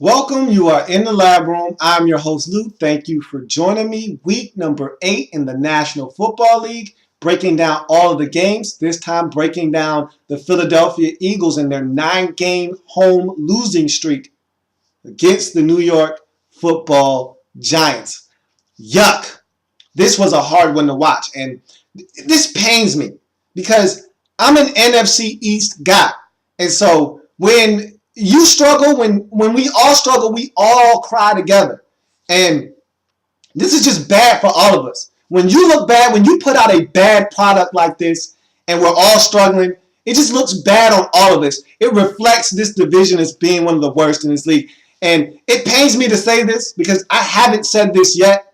Welcome. You are in the lab room. I'm your host, Lou. Thank you for joining me. Week number 8 in the National Football League, breaking down all of the games. This time breaking down the Philadelphia Eagles and their 9-game home losing streak against the New York Football Giants. Yuck. This was a hard one to watch. And this pains me because I'm an NFC East guy. And so when you struggle, when we all cry together. And this is just bad for all of us. When you look bad, when you put out a bad product like this and we're all struggling, it just looks bad on all of us. It reflects this division as being one of the worst in this league. And it pains me to say this because I haven't said this yet.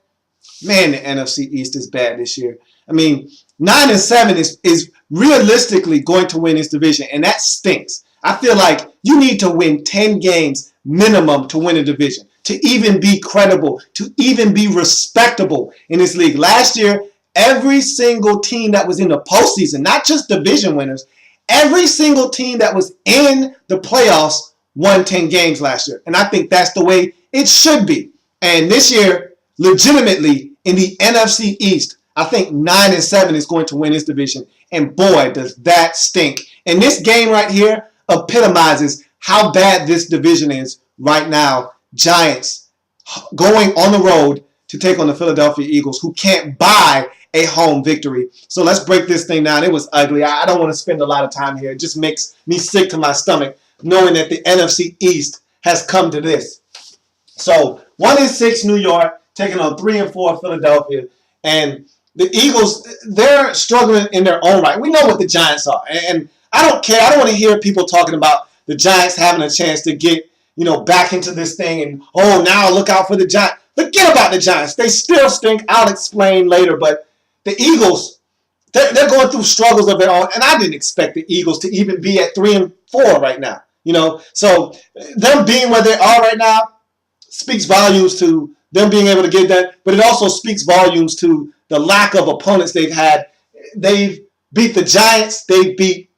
Man, the NFC East is bad this year. I mean, 9-7 is realistically going to win this division, and that stinks. I feel like you need to win 10 games minimum to win a division, to even be credible, to even be respectable in this league. Last year, every single team that was in the postseason, not just division winners, every single team that was in the playoffs won 10 games last year. And I think that's the way it should be. And this year, legitimately, in the NFC East, I think 9-7 is going to win this division. And boy, does that stink. And this game right here epitomizes how bad this division is right now. Giants going on the road to take on the Philadelphia Eagles, who can't buy a home victory. So let's break this thing down. It was ugly. I don't want to spend a lot of time here. It just makes me sick to my stomach knowing that the NFC East has come to this. So 1-6 New York taking on 3-4 Philadelphia. And the Eagles, they're struggling in their own right. We know what the Giants are. And I don't care. I don't want to hear people talking about the Giants having a chance to get, back into this thing and, now look out for the Giants. Forget about the Giants. They still stink. I'll explain later. But the Eagles, they're going through struggles of their own. And I didn't expect the Eagles to even be at 3-4 right now. So them being where they are right now speaks volumes to them being able to get that. But it also speaks volumes to the lack of opponents they've had. They've beat the Giants. They beat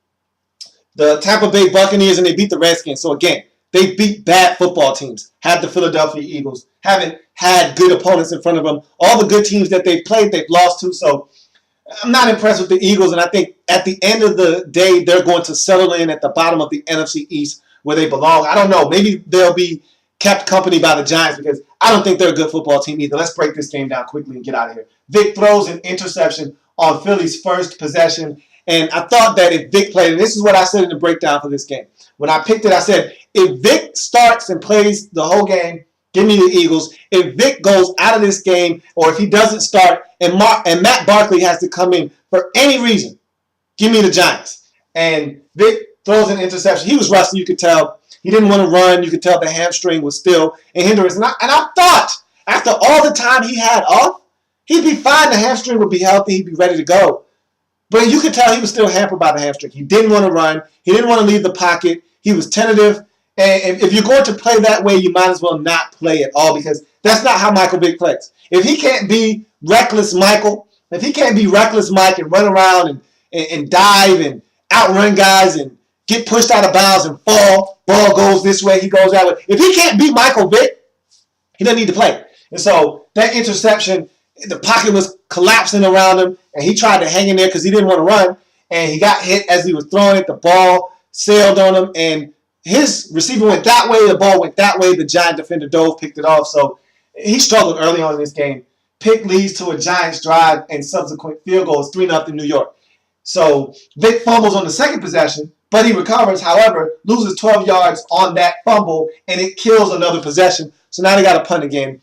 the Tampa Bay Buccaneers, and they beat the Redskins. So, again, they beat bad football teams. Had the Philadelphia Eagles. Haven't had good opponents in front of them. All the good teams that they've played, they've lost to. So, I'm not impressed with the Eagles, and I think at the end of the day, they're going to settle in at the bottom of the NFC East where they belong. I don't know. Maybe they'll be kept company by the Giants because I don't think they're a good football team either. Let's break this game down quickly and get out of here. Vic throws an interception on Philly's first possession. And I thought that if Vic played, and this is what I said in the breakdown for this game. When I picked it, I said, if Vic starts and plays the whole game, give me the Eagles. If Vic goes out of this game, or if he doesn't start, and Matt Barkley has to come in for any reason, give me the Giants. And Vic throws an interception. He was rusty, you could tell. He didn't want to run. You could tell the hamstring was still a hindrance. And I thought, after all the time he had off, he'd be fine. The hamstring would be healthy. He'd be ready to go. But you could tell he was still hampered by the hamstring. He didn't want to run. He didn't want to leave the pocket. He was tentative. And if you're going to play that way, you might as well not play at all because that's not how Michael Vick plays. If he can't be reckless Michael, if he can't be reckless Mike and run around and dive and outrun guys and get pushed out of bounds and fall, ball goes this way, he goes that way. If he can't be Michael Vick, he doesn't need to play. And so that interception, the pocket was collapsing around him, and he tried to hang in there because he didn't want to run, and he got hit as he was throwing it. The ball sailed on him, and his receiver went that way, the ball went that way. The Giant defender dove, picked it off. So he struggled early on in this game. Pick leads to a Giants drive and subsequent field goals, 3-0 New York. So Vic fumbles on the second possession, but he recovers. However, loses 12 yards on that fumble, and it kills another possession. So now they got to punt again.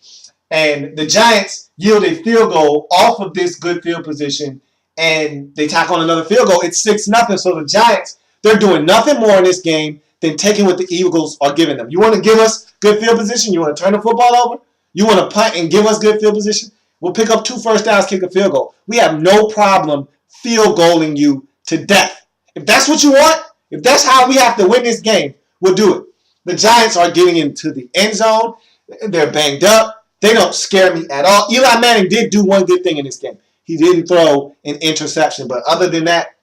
And the Giants yield a field goal off of this good field position, and they tack on another field goal. It's 6-0. So the Giants, they're doing nothing more in this game than taking what the Eagles are giving them. You want to give us good field position? You want to turn the football over? You want to punt and give us good field position? We'll pick up 2 first downs, kick a field goal. We have no problem field goaling you to death. If that's what you want, if that's how we have to win this game, we'll do it. The Giants are getting into the end zone. They're banged up. They don't scare me at all. Eli Manning did do one good thing in this game. He didn't throw an interception. But other than that,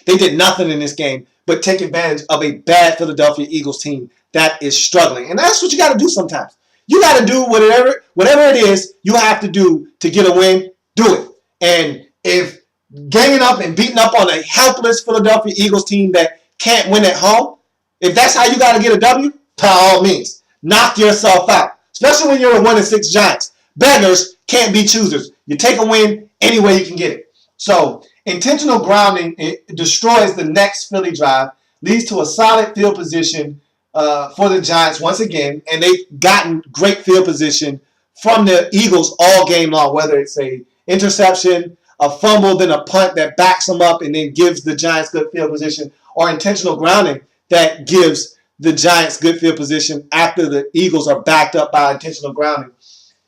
They did nothing in this game but take advantage of a bad Philadelphia Eagles team that is struggling. And that's what you got to do sometimes. You got to do whatever it is you have to do to get a win, do it. And if ganging up and beating up on a helpless Philadelphia Eagles team that can't win at home, if that's how you got to get a W, by all means, knock yourself out. Especially when you're a 1-6 Giants. Beggars can't be choosers. You take a win any way you can get it. So intentional grounding, it destroys the next Philly drive, leads to a solid field position for the Giants once again, and they've gotten great field position from the Eagles all game long, whether it's a interception, a fumble, then a punt that backs them up and then gives the Giants good field position, or intentional grounding that gives the Giants good field position after the Eagles are backed up by intentional grounding.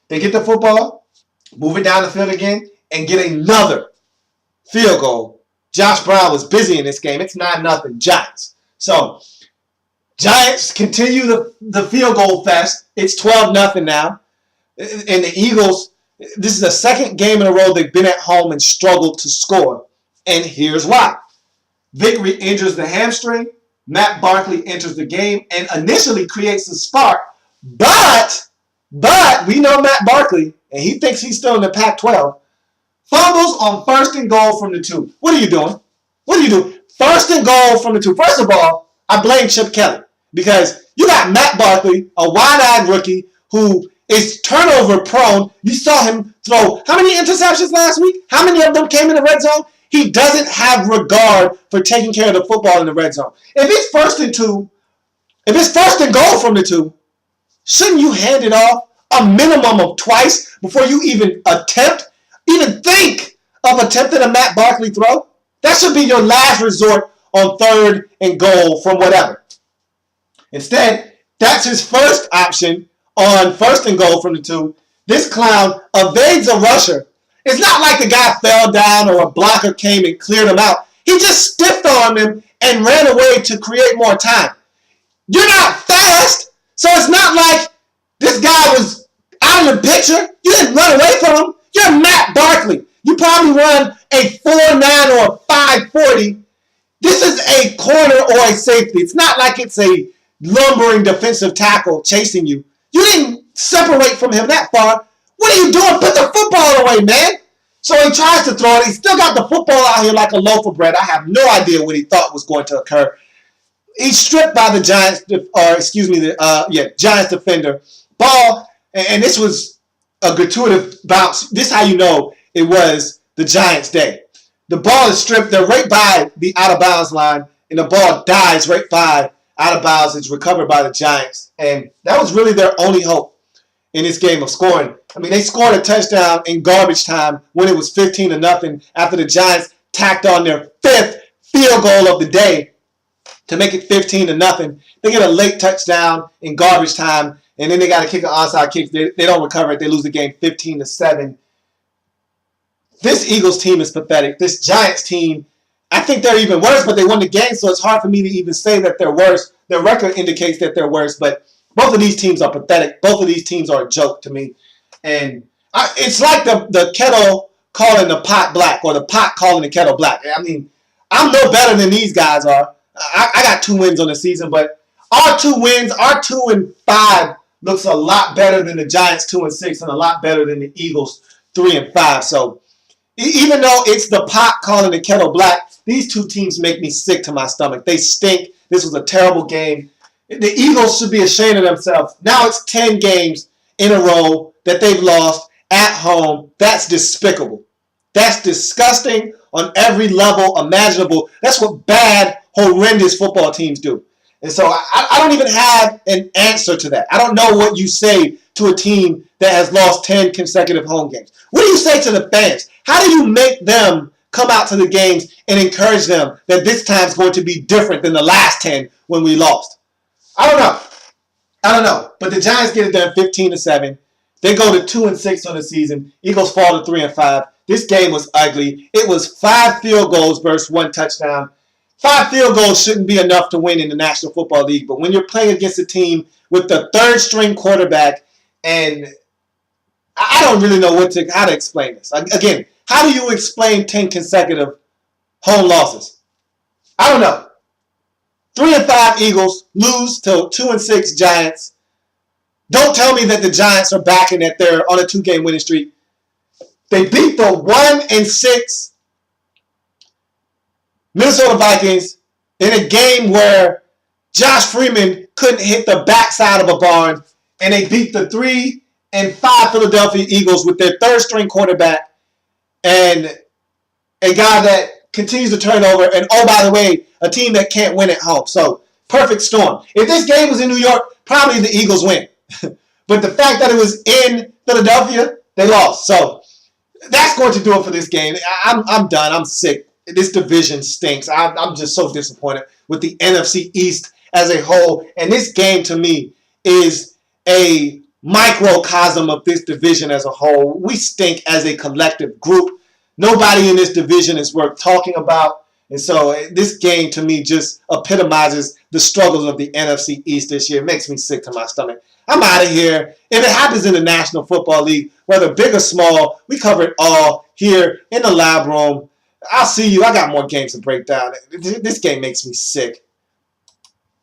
They get the football, move it down the field again, and get another field goal. Josh Brown was busy in this game. It's 9-0 Giants. So Giants continue the field goal fest. It's 12-0 now. And the Eagles, this is the second game in a row they've been at home and struggled to score. And here's why. Vic re-injures the hamstring. Matt Barkley enters the game and initially creates a spark. But we know Matt Barkley, and he thinks he's still in the Pac-12. Fumbles on 1st and goal from the 2. What are you doing? What are you doing? 1st and goal from the 2. First of all, I blame Chip Kelly because you got Matt Barkley, a wide-eyed rookie who is turnover prone. You saw him throw how many interceptions last week? How many of them came in the red zone? He doesn't have regard for taking care of the football in the red zone. If it's 1st and 2, if it's 1st and goal from the 2, shouldn't you hand it off a minimum of twice before you even think of attempting a Matt Barkley throw? That should be your last resort on 3rd and goal from whatever. Instead, that's his first option on 1st and goal from the 2. This clown evades a rusher. It's not like the guy fell down or a blocker came and cleared him out. He just stiff-armed him and ran away to create more time. You're not fast, so it's not like this guy was out of the picture. You didn't run away from him. You're Matt Barkley. You probably run a 4.9 or a 5.40. This is a corner or a safety. It's not like it's a lumbering defensive tackle chasing you. You didn't separate from him that far. What are you doing? Put the football away, man. So he tries to throw it. He still got the football out here like a loaf of bread. I have no idea what he thought was going to occur. He's stripped by the Giants, Giants defender. Ball, and this was a gratuitous bounce. This is how you know it was the Giants' day. The ball is stripped. They're right by the out-of-bounds line, and the ball dies right by out of bounds. It's recovered by the Giants, and that was really their only hope in this game of scoring. I mean, they scored a touchdown in garbage time when it was 15-0 after the Giants tacked on their 5th field goal of the day to make it 15-0. They get a late touchdown in garbage time, and then they got to kick an onside kick. They don't recover it. They lose the game 15-7. This Eagles team is pathetic. This Giants team, I think they're even worse, but they won the game, so it's hard for me to even say that they're worse. Their record indicates that they're worse, but both of these teams are pathetic. Both of these teams are a joke to me. And it's like the kettle calling the pot black or the pot calling the kettle black. I mean, I'm no better than these guys are. I got 2 wins on the season, but our 2 wins, our 2-5 looks a lot better than the Giants 2-6 and a lot better than the Eagles 3-5. So even though it's the pot calling the kettle black, these 2 teams make me sick to my stomach. They stink. This was a terrible game. The Eagles should be ashamed of themselves. Now it's 10 games in a row that they've lost at home. That's despicable. That's disgusting on every level imaginable. That's what bad, horrendous football teams do. And so I don't even have an answer to that. I don't know what you say to a team that has lost 10 consecutive home games. What do you say to the fans? How do you make them come out to the games and encourage them that this time is going to be different than the last 10 when we lost? I don't know. But the Giants get it done 15-7. They go to 2-6 on the season. Eagles fall to 3-5. This game was ugly. It was 5 field goals versus 1 touchdown. 5 field goals shouldn't be enough to win in the National Football League. But when you're playing against a team with the 3rd-string quarterback, and I don't really know how to explain this. Again, how do you explain 10 consecutive home losses? I don't know. 3-5 Eagles lose to 2-6 Giants. Don't tell me that the Giants are back and that they're on a 2-game winning streak. They beat the 1-6 Minnesota Vikings in a game where Josh Freeman couldn't hit the backside of a barn, and they beat the 3-5 Philadelphia Eagles with their third string quarterback and a guy that continues to turn over, and oh, by the way, a team that can't win at home. So, perfect storm. If this game was in New York, probably the Eagles win. But the fact that it was in Philadelphia, they lost. So, that's going to do it for this game. I'm done. I'm sick. This division stinks. I'm just so disappointed with the NFC East as a whole. And this game, to me, is a microcosm of this division as a whole. We stink as a collective group. Nobody in this division is worth talking about. And so this game, to me, just epitomizes the struggles of the NFC East this year. It makes me sick to my stomach. I'm out of here. If it happens in the National Football League, whether big or small, we cover it all here in the lab room. I'll see you. I got more games to break down. This game makes me sick.